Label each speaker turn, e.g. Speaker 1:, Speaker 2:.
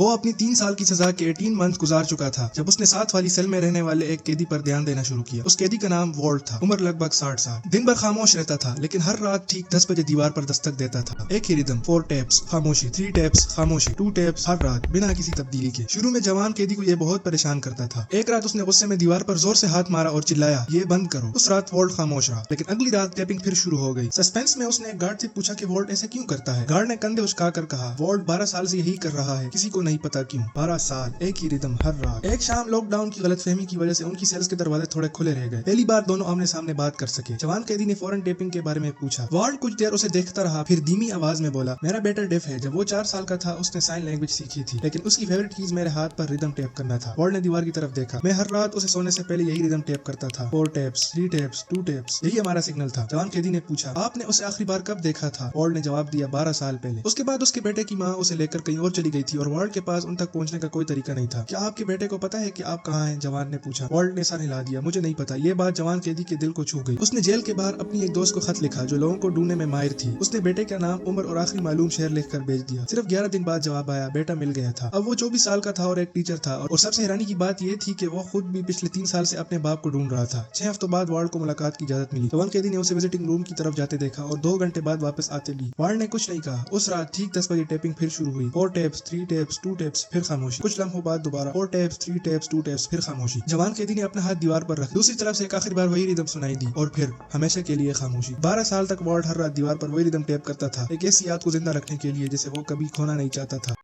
Speaker 1: وہ اپنی 3 سال کی سزا کے 18 منتھ گزار چکا تھا جب اس نے 7 والی سیل میں رہنے والے ایک قیدی پر دھیان دینا شروع کیا۔ اس قیدی کا نام والٹ تھا، عمر لگ بھگ 60 سال۔ دن بھر خاموش رہتا تھا لیکن ہر رات ٹھیک 10 بجے دیوار پر دستک دیتا تھا۔ ایک ہی ردم، 4 ٹیپس خاموشی، 3 ٹیپس خاموشی، 2 ٹیپس ہر رات بنا کسی تبدیلی کے۔ شروع میں جوان قیدی کو یہ بہت پریشان کرتا تھا۔ ایک رات اس نے غصے میں دیوار پر زور سے ہاتھ مارا اور چلایا، یہ بند کرو۔ اس رات والٹ خاموش رہا لیکن اگلی رات ٹیپنگ پھر شروع ہو گئی۔ سسپینس میں اس نے ایک گارڈ سے پوچھا کہ والٹ ایسے کیوں کرتا ہے؟ گارڈ نے کندھے اچکا کر کہا، والٹ 12 سال سے یہی کر رہا ہے، کسی کو نہیں پتا کیوں۔ 12 سال ایک ہی ردم ہر رات۔ ایک شام لاک ڈاؤن کی غلط فہمی کی وجہ سے ان کی سیلز کے دروازے تھوڑے کھلے رہ گئے۔ پہلی بار دونوں آمنے سامنے بات کر سکے۔ جوان قیدی نے فوراً ٹیپنگ کے بارے میں پوچھا۔ والٹ کچھ دیر اسے دیکھتا رہا پھر دھیمی آواز میں بولا، میرا بیٹا ڈیف ہے، جب وہ 4 سال کا تھا اس نے سائن لینگویج سیکھی تھی لیکن اس کی فیورٹ چیز میرے ہاتھ پر ردم ٹیپ کرنا تھا۔ والٹ نے دیوار کی طرف دیکھا، میں ہر رات اسے سونے سے پہلے یہی ردم ٹیپ کرتا تھا، 4 ٹیپس 3 ٹیپس 2 ٹیپس، یہی ہمارا سگنل تھا۔ جوان قیدی نے پوچھا، آپ نے اسے آخری بار کب دیکھا تھا؟ والٹ نے جواب دیا، 12 سال پہلے۔ اس کے بعد اس کے بیٹے کی ماں اسے لے کر کہیں اور چلی گئی تھی اور والٹ کے پاس ان تک پہنچنے کا کوئی طریقہ نہیں تھا۔ کیا آپ کے بیٹے کو پتا ہے کہ آپ کہاں ہیں؟ جوان نے پوچھا۔ والٹ نے سر ہلا دیا، مجھے نہیں پتا۔ یہ بات جوان قیدی کے دل کو چھو گئی۔ اس نے جیل کے باہر اپنی ایک دوست کو خط لکھا جو لوگوں کو ڈھونڈنے میں ماہر تھی۔ اس نے بیٹے کا نام، عمر اور آخری معلوم شہر لکھ کر بھیج دیا۔ صرف 11 دن بعد جواب آیا، بیٹا مل گیا تھا۔ اب وہ 24 سال کا تھا اور ایک ٹیچر تھا، اور سب سے حیرانی کی بات یہ تھی کہ وہ خود بھی پچھلے 3 سال سے اپنے باپ کو ڈھونڈ رہا تھا۔ 6 ہفتوں بعد والٹ کو ملاقات کی اجازت ملی۔ جوان قیدی نے اسے وزٹنگ روم کی طرف جاتے دیکھا اور 2 گھنٹے بعد واپس آتے بھی۔ والٹ نے کچھ نہیں کہا۔ اس رات ٹھیک 10 بجے ٹیپنگ پھر شروع ہوئی، 4 ٹیپس 3 ٹیپس 2 ٹیپس پھر خاموشی۔ کچھ لمحوں بعد دوبارہ 4 ٹیپس 3 ٹیپس 2 ٹیپس پھر خاموشی۔ جوان قیدی نے اپنا ہاتھ دیوار پر رکھ، دوسری طرف سے ایک آخری بار وہی ردم سنائی دی اور پھر ہمیشہ کے لیے خاموشی۔ 12 سال تک والٹ ہر رات دیوار پر وہی ردم ٹیپ کرتا تھا، ایک ایسی یاد کو زندہ رکھنے کے لیے جسے وہ کبھی کھونا نہیں چاہتا تھا۔